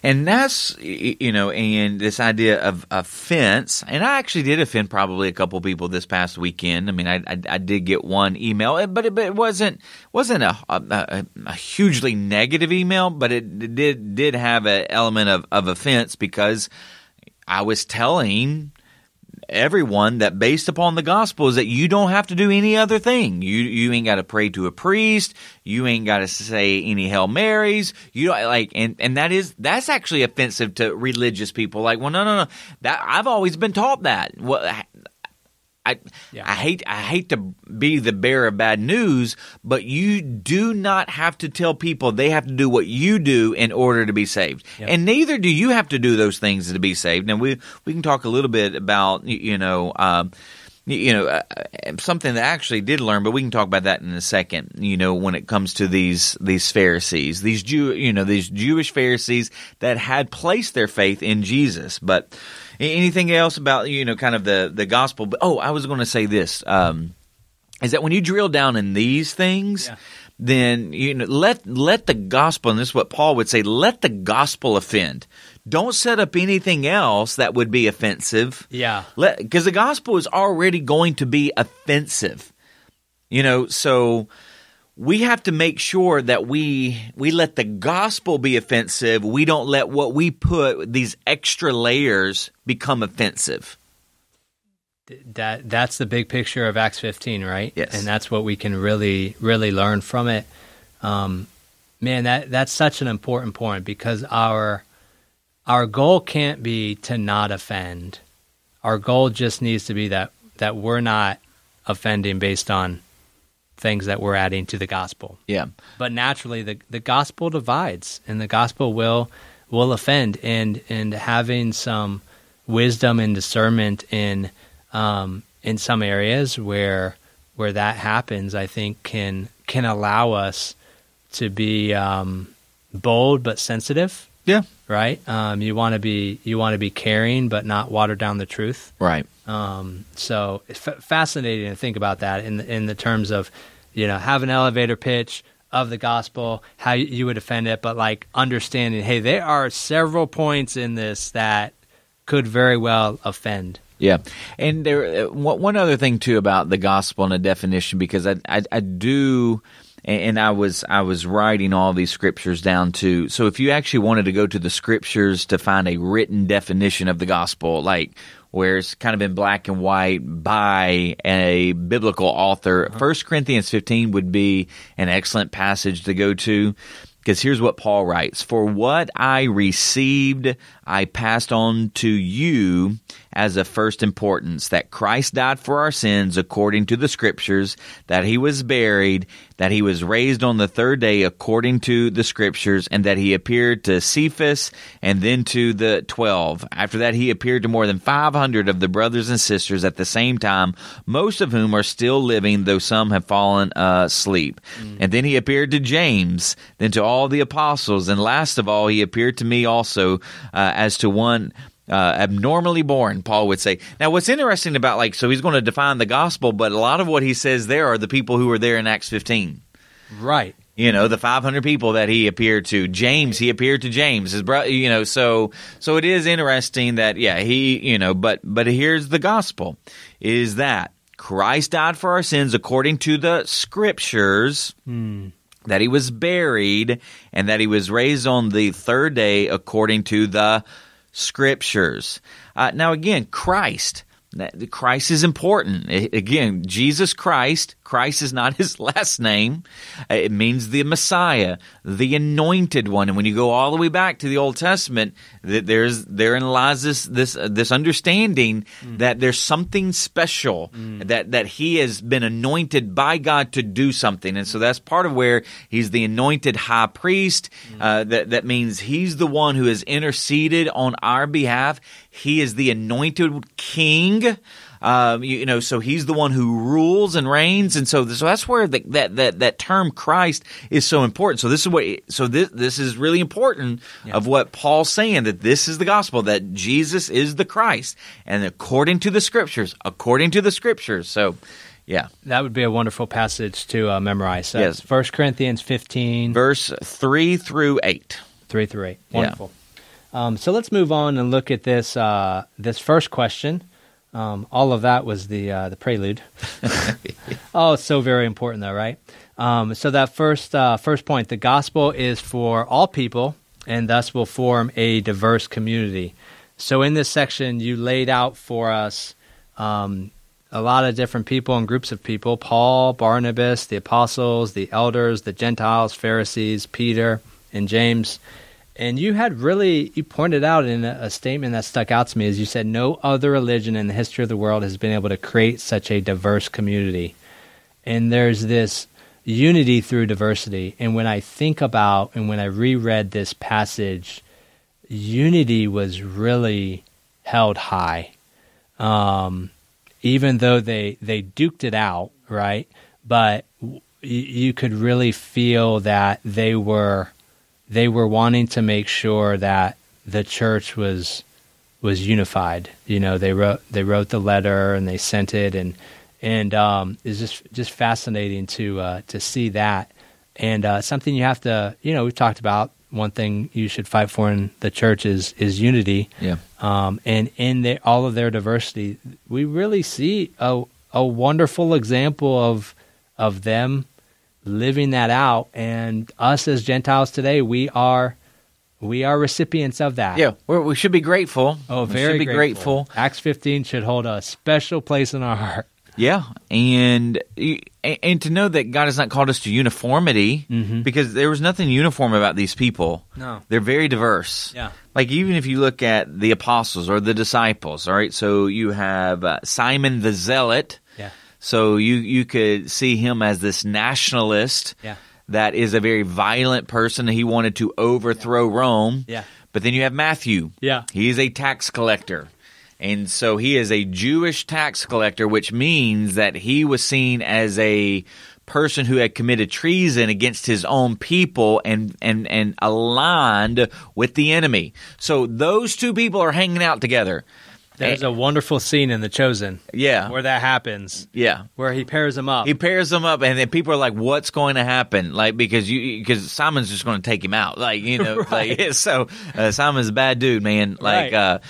And that's, and this idea of offense, and I actually did offend probably a couple people this past weekend. I mean, I did get one email, but it wasn't a hugely negative email, but it did have an element of offense, because I was telling everyone that based upon the gospel is that you don't have to do any other thing. You ain't got to pray to a priest. You ain't got to say any Hail Marys. You don't like, and that's actually offensive to religious people. Like, well, no. That I've always been taught that. Well, I hate to be the bearer of bad news, but you do not have to tell people they have to do what you do in order to be saved, and neither do you have to do those things to be saved. And we can talk a little bit about something that I actually did learn, but we can talk about that in a second. When it comes to these Pharisees, these Jewish Pharisees that had placed their faith in Jesus, but. Anything else about, kind of the gospel? Oh, I was going to say this, is that when you drill down in these things, then let the gospel, and this is what Paul would say, let the gospel offend. Don't set up anything else that would be offensive. Yeah. Because the gospel is already going to be offensive. So we have to make sure that we let the gospel be offensive. We don't let what we put, these extra layers, become offensive. That's the big picture of Acts 15, right? Yes. And that's what we can really, really learn from it. Man, that's such an important point, because our goal can't be to not offend. Our goal just needs to be that we're not offending based on things that we're adding to the gospel. Yeah. But naturally, the gospel divides, and the gospel will offend, and having some wisdom and discernment in some areas where that happens, I think can allow us to be bold but sensitive. Yeah. Right. You want to be caring but not water down the truth. Right. So it's fascinating to think about that in the terms of, have an elevator pitch of the gospel, how you would defend it, but like understanding, hey, there are several points in this that could very well offend. Yeah, and there one other thing too about the gospel and a definition, because I do. And I was writing all these scriptures down too. So if you actually wanted to go to the scriptures to find a written definition of the gospel, like where it's kind of in black and white by a biblical author, 1 Corinthians 15 would be an excellent passage to go to. Because here's what Paul writes: "For what I received, I passed on to you as of first importance, that Christ died for our sins according to the Scriptures, that he was buried, that he was raised on the third day according to the Scriptures, and that he appeared to Cephas and then to the 12. After that, he appeared to more than 500 of the brothers and sisters at the same time, most of whom are still living, though some have fallen asleep. And then he appeared to James, then to all the apostles, and last of all, he appeared to me also as to one abnormally born," Paul would say. Now, what's interesting about, so he's going to define the gospel, but a lot of what he says there are the people who were there in Acts 15. Right. The 500 people that he appeared to. James, he appeared to James, his brother, so it is interesting that, but here's the gospel, is that Christ died for our sins according to the Scriptures, that he was buried, and that he was raised on the third day according to the Scriptures. Now, again, Christ is important. Again, Jesus Christ. Christ is not his last name. It means the Messiah, the Anointed One. And when you go all the way back to the Old Testament, therein lies this understanding that there's something special, that he has been anointed by God to do something. And so that's part of where he's the anointed high priest. That means he's the one who has interceded on our behalf. He is the anointed king. So he's the one who rules and reigns, and so that's where that term Christ is so important. So this is really important of what Paul's saying, that this is the gospel, that Jesus is the Christ, and according to the Scriptures. So, yeah, that would be a wonderful passage to memorize. So yes, 1 Corinthians 15, verse 3 through 8. 3 through 8. Wonderful. Yeah. So let's move on and look at this first question. All of that was the prelude. Oh, it's so very important, though, right? So that first point, the gospel is for all people, and thus will form a diverse community. So in this section, you laid out for us a lot of different people and groups of people: Paul, Barnabas, the apostles, the elders, the Gentiles, Pharisees, Peter, and James. And you pointed out in a statement that stuck out to me, as you said, no other religion in the history of the world has been able to create such a diverse community. And there's this unity through diversity. And when I think about, and when I reread this passage, unity was really held high. Even though they duked it out, right? But you could really feel that they were wanting to make sure that the church was unified. They wrote the letter and they sent it, and it's just fascinating to see that. And something you have to, we've talked about. One thing you should fight for in the church is unity. Yeah. And in all of their diversity, we really see a wonderful example of them living that out. And us as Gentiles today, we are recipients of that. Yeah, we should be grateful. Oh, very grateful. Acts 15 should hold a special place in our heart. Yeah, and to know that God has not called us to uniformity, because there was nothing uniform about these people. No. They're very diverse. Yeah. Like even if you look at the apostles or the disciples, all right, so you have Simon the Zealot. Yeah. So you could see him as this nationalist that is a very violent person. He wanted to overthrow Rome. Yeah. But then you have Matthew. Yeah. He is a tax collector. And so he is a Jewish tax collector, which means that he was seen as a person who had committed treason against his own people and aligned with the enemy. So those two people are hanging out together. There's a wonderful scene in The Chosen. Yeah. Where that happens. Yeah. Where he pairs them up. He pairs them up, and then people are like, what's going to happen? Like, because Simon's just going to take him out. Like, Right. like, so Simon's a bad dude, man. Like, right.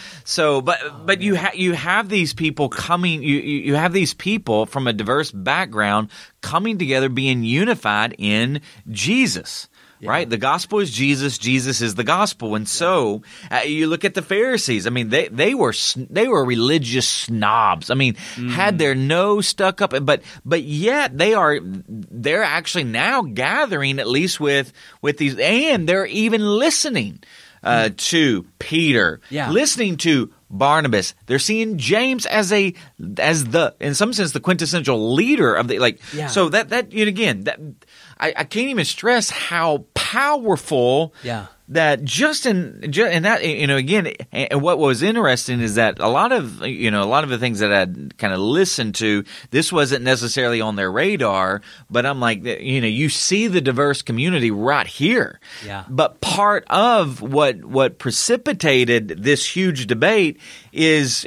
But you have these people coming, you have these people from a diverse background coming together, being unified in Jesus. Yeah. Right? The gospel is Jesus. Jesus is the gospel. And so you look at the Pharisees. I mean, they were religious snobs. I mean, had their nose stuck up, but yet they're actually now gathering at least with these, and they're even listening to Peter, listening to Barnabas. They're seeing James as the, in some sense, the quintessential leader of the, like, so that again, that I can't even stress how powerful that just in that, again, and what was interesting is that a lot of the things that I'd kind of listened to, this wasn't necessarily on their radar, but I'm like, you see the diverse community right here. Yeah. But part of what precipitated this huge debate is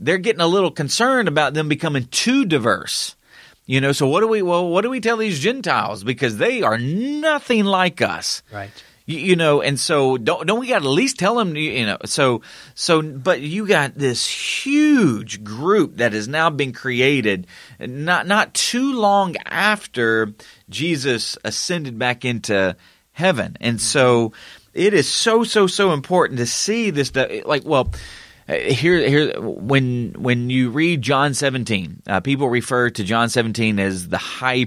they're getting a little concerned about them becoming too diverse. So what do we tell these Gentiles, because they are nothing like us, right? And so don't we got to at least tell them, but you got this huge group that has now been created not too long after Jesus ascended back into heaven, and so it is so important to see this, Here, when you read John 17, people refer to John 17 as the high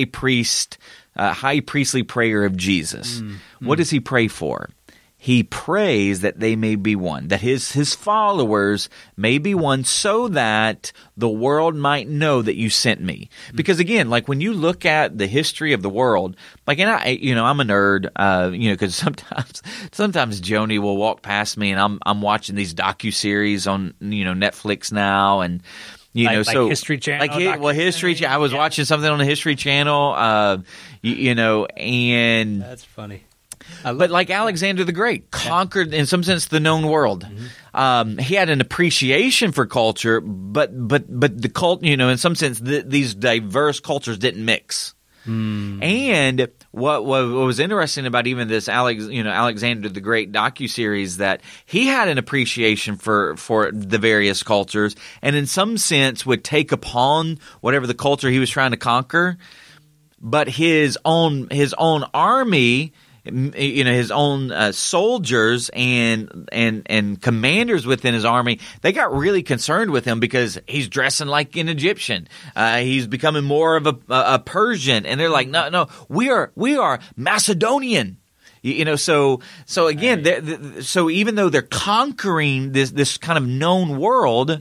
priestly prayer of Jesus. What does he pray for? He prays that they may be one, that his followers may be one, so that the world might know that you sent me. Because again, like when you look at the history of the world, like, and I'm a nerd, because sometimes Joni will walk past me and I'm watching these docuseries on Netflix now, and like History Channel. History Channel. I was watching something on the History Channel, and that's funny. But like Alexander the Great conquered, in some sense, the known world. He had an appreciation for culture, but the cult, in some sense, these diverse cultures didn't mix. And what was interesting about even this Alexander the Great docuseries, that he had an appreciation for the various cultures, and in some sense would take upon whatever the culture he was trying to conquer, but his own army his own soldiers and commanders within his army, they got really concerned with him because he's dressing like an Egyptian. He's becoming more of a Persian, and they're like, no, we are Macedonian. So again, so even though they're conquering this kind of known world,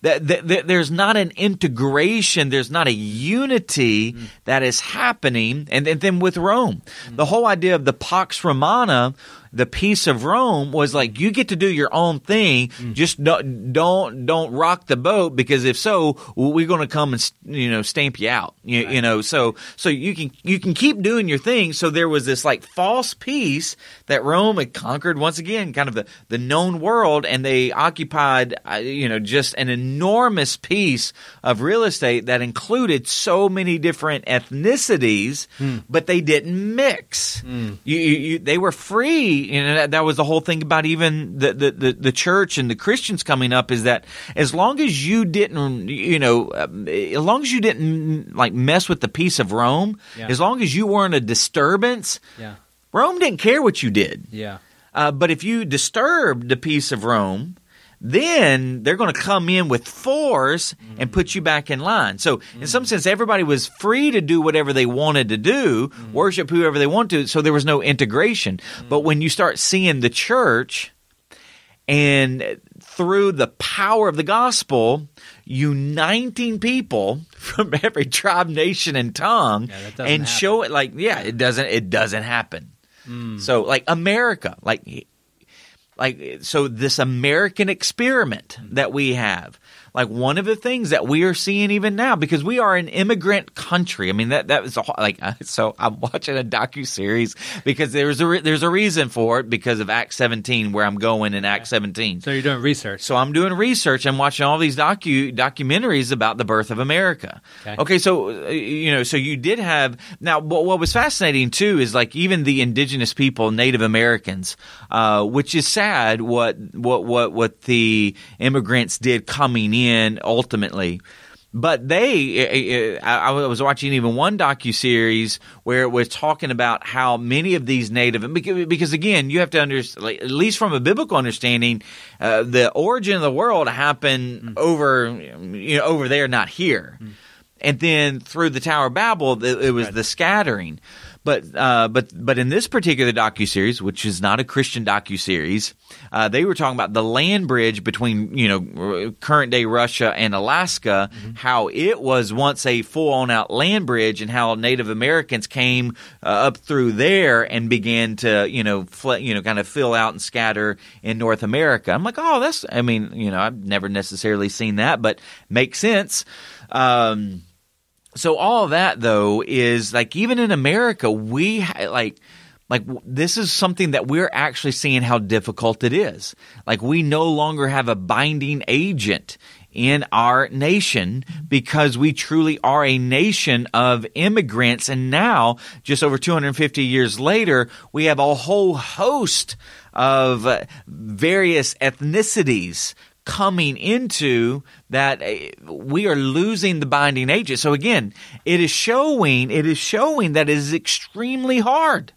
that there's not an integration, there's not a unity that is happening. And then with Rome, the whole idea of the Pax Romana, the peace of Rome, was like, you get to do your own thing. Just don't rock the boat, because if so, we're going to come and stamp you out. So you can keep doing your thing. So there was this like false peace that Rome had conquered once again, kind of the known world, and they occupied just an enormous piece of real estate that included so many different ethnicities, but they didn't mix. They were free. That was the whole thing about even the church and the Christians coming up, is that as long as you didn't, as long as you didn't like mess with the peace of Rome, as long as you weren't a disturbance, Rome didn't care what you did. But if you disturbed the peace of Rome, then they're going to come in with force and put you back in line. So in some sense, everybody was free to do whatever they wanted to do, worship whoever they wanted to, so there was no integration. But when you start seeing the church, and through the power of the gospel, uniting people from every tribe, nation, and tongue, and show it like, it doesn't happen. So like America, so this American experiment that we have, like one of the things that we are seeing even now, because we are an immigrant country. I mean, that was so I'm watching a docuseries because there's a reason for it, because of Acts 17, where I'm going in Acts 17. So you're doing research. So I'm doing research. I'm watching all these documentaries about the birth of America. Okay, so so you did have now. What was fascinating too is like even the indigenous people, Native Americans, which is sad. What the immigrants did coming in ultimately. But I was watching even one docuseries where it was talking about how many of these native, because again, you have to understand, like, at least from a biblical understanding, the origin of the world happened over there, not here. And then through the Tower of Babel, it was the scattering. But in this particular docuseries, which is not a Christian docuseries, they were talking about the land bridge between current day Russia and Alaska, how it was once a full on out land bridge, and how Native Americans came up through there and began to kind of fill out and scatter in North America. I'm like, I've never necessarily seen that, but makes sense. So all of that, though, is like even in America, we like this is something that we're actually seeing how difficult it is. Like we no longer have a binding agent in our nation because we truly are a nation of immigrants. And now, just over 250 years later, we have a whole host of various ethnicities coming into that. We are losing the binding agent. So again, it is showing that it is extremely hard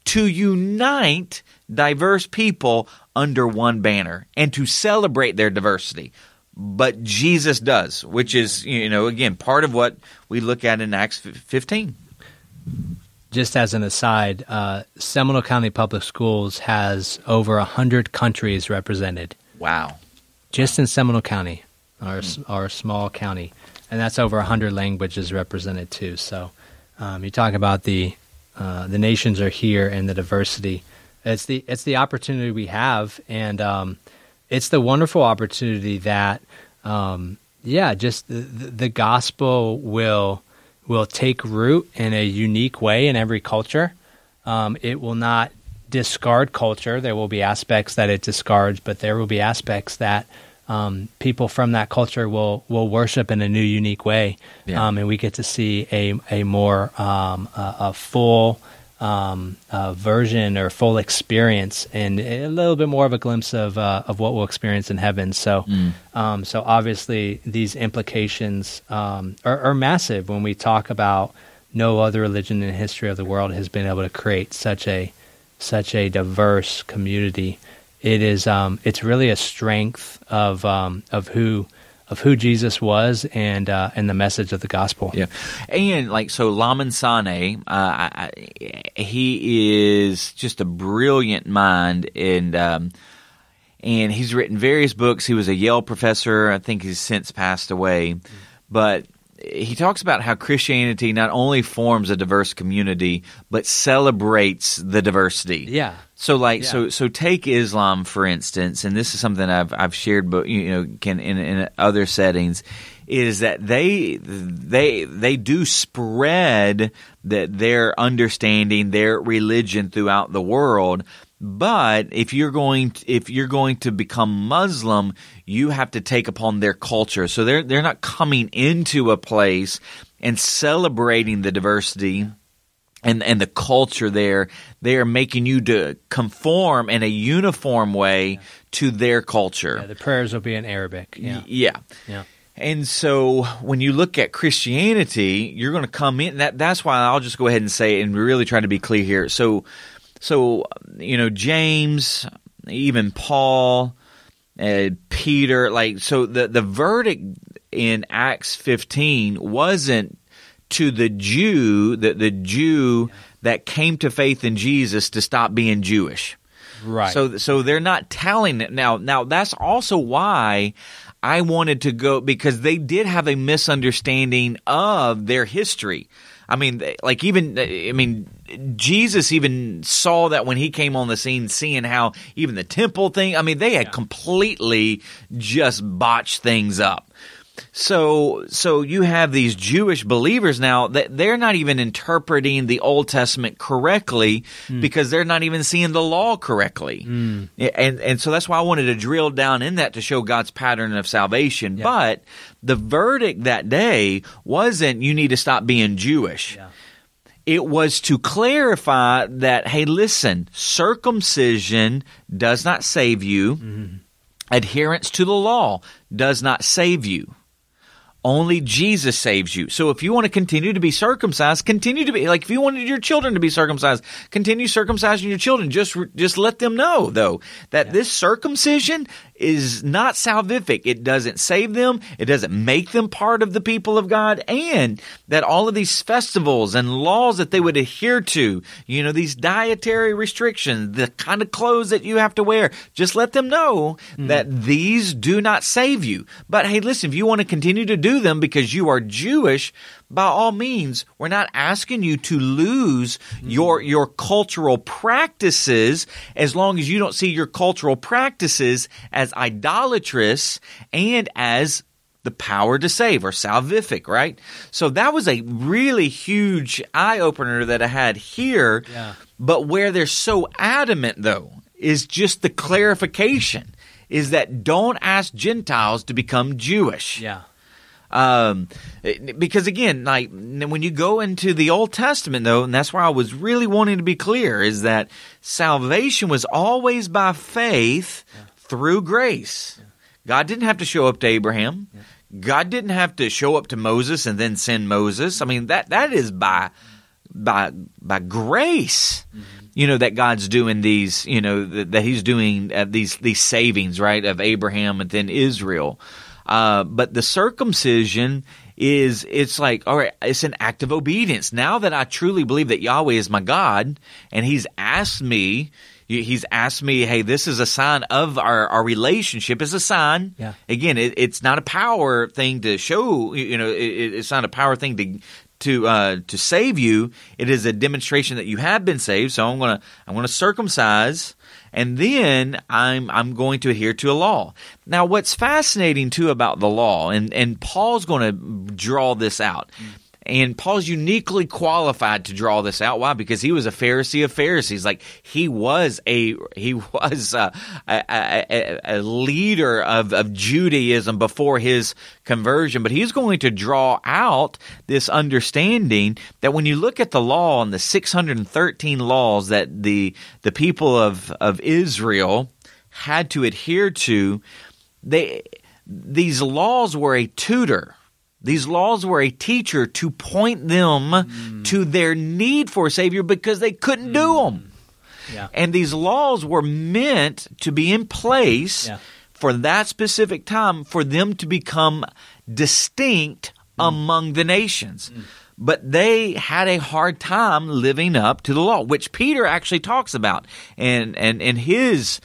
to unite diverse people under one banner and to celebrate their diversity. But Jesus does, which is, again, part of what we look at in Acts 15. Just as an aside, Seminole County Public Schools has over 100 countries represented. Wow. Just in Seminole County, our small county, and that's over 100 languages represented too. So you talk about the nations are here and the diversity. It's the opportunity we have, and it's the wonderful opportunity that just the gospel will take root in a unique way in every culture. It will not discard culture. There will be aspects that it discards, but there will be aspects that people from that culture will worship in a new, unique way, and we get to see a more a full version or full experience, and a little bit more of a glimpse of what we'll experience in heaven. So, so obviously these implications are massive when we talk about no other religion in the history of the world has been able to create such a diverse community. It is it's really a strength of who Jesus was and the message of the gospel. Yeah, and so Laman Sane, he is just a brilliant mind, and he's written various books. He was a Yale professor. I think he's since passed away, but he talks about how Christianity not only forms a diverse community, but celebrates the diversity. Yeah. So take Islam, for instance, and this is something I've shared, but in other settings, is that they do spread their understanding, their religion throughout the world. But if you're going to become Muslim, you have to take upon their culture. So they're not coming into a place and celebrating the diversity and the culture there. They are making you to conform in a uniform way to their culture. Yeah, the prayers will be in Arabic. Yeah. And so when you look at Christianity, you're going to come in. That's why I'll just go ahead and say it and really try to be clear here. So James, even Paul, Peter, the verdict in Acts 15 wasn't to the Jew, the Jew that came to faith in Jesus to stop being Jewish. Right. So they're not telling it. Now that's also why I wanted to go, because they did have a misunderstanding of their history. Jesus even saw that when he came on the scene, seeing how even the temple thing, they had completely just botched things up. So you have these Jewish believers now that they're not even interpreting the Old Testament correctly because they're not even seeing the law correctly. And so that's why I wanted to drill down in that to show God's pattern of salvation. Yeah. But the verdict that day wasn't you need to stop being Jewish. Yeah. It was to clarify that, hey, listen, circumcision does not save you. Mm-hmm. Adherence to the law does not save you. Only Jesus saves you. So if you want to continue to be circumcised, continue to be. If you wanted your children to be circumcised, continue circumcising your children. Just let them know, though, that this circumcision is not salvific. It doesn't save them. It doesn't make them part of the people of God. And that all of these festivals and laws that they would adhere to, these dietary restrictions, the kind of clothes that you have to wear, just let them know that these do not save you. But hey, listen, if you want to continue to do them because you are Jewish, by all means, we're not asking you to lose your cultural practices as long as you don't see your cultural practices as idolatrous and as the power to save or salvific, right? So that was a really huge eye-opener that I had here. Yeah. But where they're so adamant, though, is just the clarification, is that don't ask Gentiles to become Jewish. Yeah. Because again, when you go into the Old Testament, though, and that's where I was really wanting to be clear, is that salvation was always by faith through grace. Yeah. God didn't have to show up to Abraham. Yeah. God didn't have to show up to Moses and then send Moses. That is by grace. Mm-hmm. That God's doing these, that He's doing these savings, right, of Abraham and then Israel. But the circumcision it's all right, it's an act of obedience. Now that I truly believe that Yahweh is my God, and He's asked me, hey, this is a sign of our relationship. It's a sign. Yeah. Again, it's not a power thing to show, it's not a power thing to save you. It is a demonstration that you have been saved. So I'm going to circumcise, and then I'm going to adhere to a law. Now, what's fascinating too about the law, and Paul's going to draw this out. And Paul's uniquely qualified to draw this out. Why? Because he was a Pharisee of Pharisees. He was a leader of Judaism before his conversion. But he's going to draw out this understanding that when you look at the law and the 613 laws that the people of Israel had to adhere to, these laws were a tutor. These laws were a teacher to point them to their need for a Savior because they couldn't do them. Yeah. And these laws were meant to be in place for that specific time for them to become distinct among the nations. But they had a hard time living up to the law, which Peter actually talks about. And in his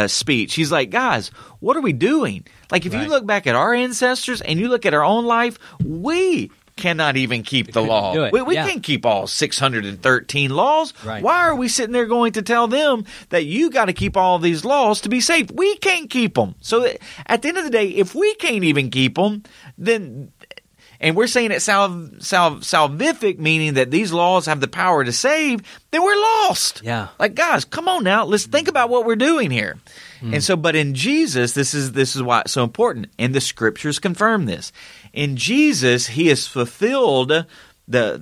speech, he's like, guys, what are we doing? Like, if you look back at our ancestors and you look at our own life, we cannot even keep the law. We can't keep all 613 laws. Right. Why are we sitting there going to tell them that you got to keep all these laws to be saved? We can't keep them. So at the end of the day, if we can't even keep them, then... And we're saying it salvific, meaning that these laws have the power to save, then we're lost. Yeah. Like, guys, come on now. Let's think about what we're doing here. And so, but in Jesus, this is why it's so important. And the scriptures confirm this. In Jesus, he has fulfilled I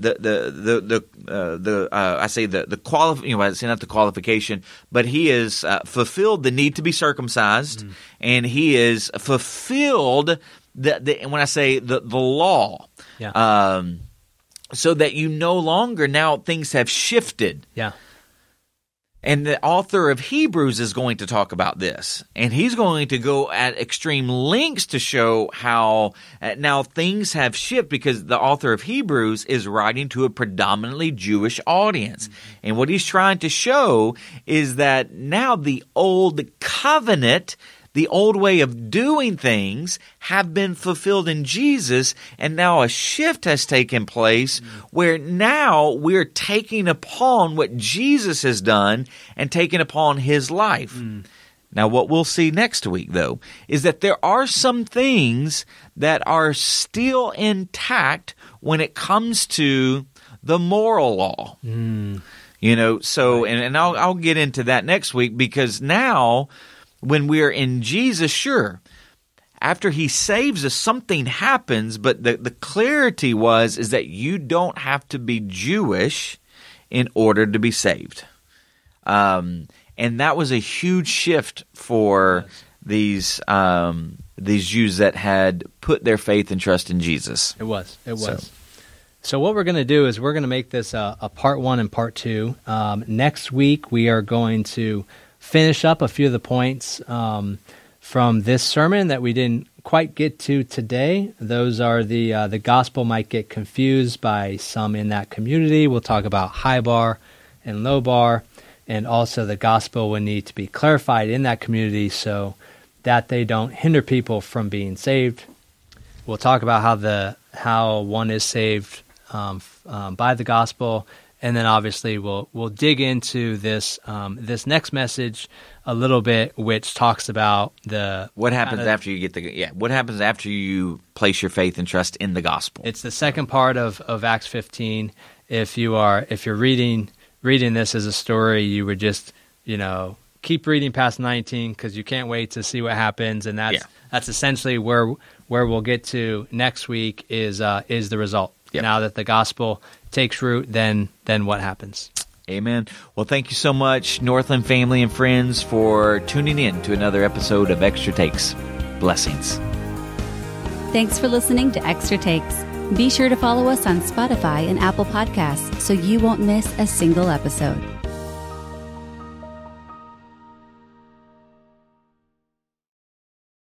say not the qualification, but he has fulfilled the need to be circumcised, and he has fulfilled when I say the law, so that you no longer, now things have shifted. Yeah. And the author of Hebrews is going to talk about this. And he's going to go at extreme lengths to show how now things have shifted, because the author of Hebrews is writing to a predominantly Jewish audience. And what he's trying to show is that now the old covenant, the old way of doing things, have been fulfilled in Jesus, and now a shift has taken place where now we're taking upon what Jesus has done and taking upon his life. Now, what we'll see next week, though, is that there are some things that are still intact when it comes to the moral law. You know, so, and I'll get into that next week, because now, when we're in Jesus, sure, after he saves us, something happens, but the clarity is that you don't have to be Jewish in order to be saved. And that was a huge shift for these Jews that had put their faith and trust in Jesus. It was. So what we're going to do is we're going to make this a part 1 and part 2. Next week, we are going to finish up a few of the points from this sermon that we didn't quite get to today. Those are the gospel might get confused by some in that community. We'll talk about high bar and low bar, and also the gospel will need to be clarified in that community so that they don't hinder people from being saved. We'll talk about how one is saved by the gospel. And then obviously we'll dig into this next message a little bit, which talks about what happens after you get what happens after you place your faith and trust in the gospel. It's the second part of Acts 15. If you're reading this as a story, you would just keep reading past 19 because you can't wait to see what happens, and that's essentially where we'll get to next week is the result. Yep. Now that the gospel takes root, then what happens? Amen. Well, thank you so much, Northland family and friends, for tuning in to another episode of Extra Takes. Blessings. Thanks for listening to Extra Takes. Be sure to follow us on Spotify and Apple Podcasts so you won't miss a single episode.